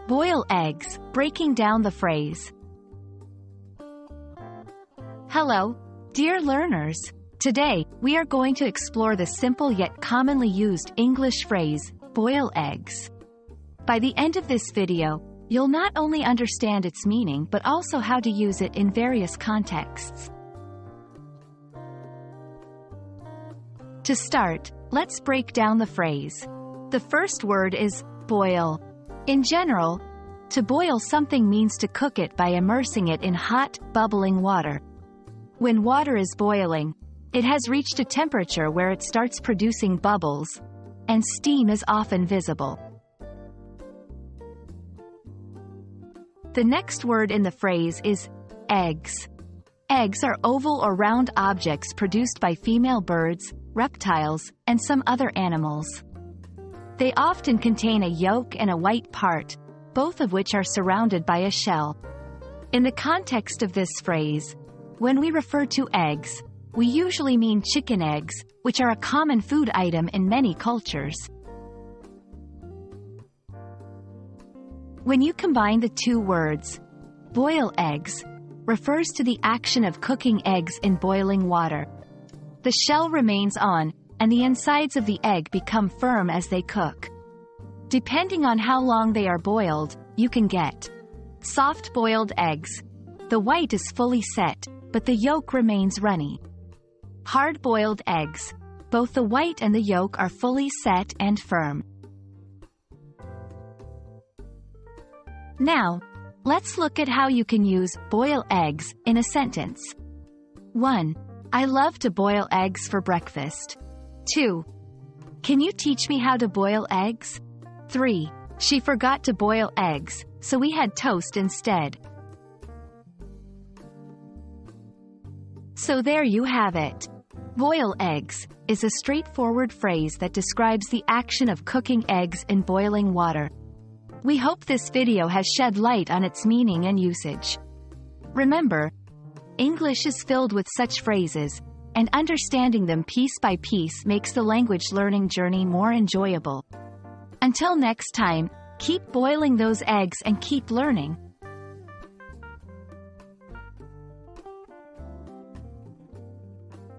Boil eggs, breaking down the phrase. Hello, dear learners. Today, we are going to explore the simple yet commonly used English phrase, boil eggs. By the end of this video, you'll not only understand its meaning but also how to use it in various contexts. To start, let's break down the phrase. The first word is boil. In general, to boil something means to cook it by immersing it in hot, bubbling water. When water is boiling, it has reached a temperature where it starts producing bubbles, and steam is often visible. The next word in the phrase is eggs. Eggs are oval or round objects produced by female birds, reptiles, and some other animals. They often contain a yolk and a white part, both of which are surrounded by a shell. In the context of this phrase, when we refer to eggs, we usually mean chicken eggs, which are a common food item in many cultures. When you combine the two words, boil eggs refers to the action of cooking eggs in boiling water. The shell remains on, and the insides of the egg become firm as they cook. Depending on how long they are boiled, you can get soft-boiled eggs. The white is fully set, but the yolk remains runny. Hard-boiled eggs. Both the white and the yolk are fully set and firm. Now, let's look at how you can use boil eggs in a sentence. 1. I love to boil eggs for breakfast. 2. Can you teach me how to boil eggs? 3. She forgot to boil eggs, so we had toast instead. So there you have it. Boil eggs is a straightforward phrase that describes the action of cooking eggs in boiling water. We hope this video has shed light on its meaning and usage. Remember, English is filled with such phrases, and understanding them piece by piece makes the language learning journey more enjoyable. Until next time, keep boiling those eggs and keep learning.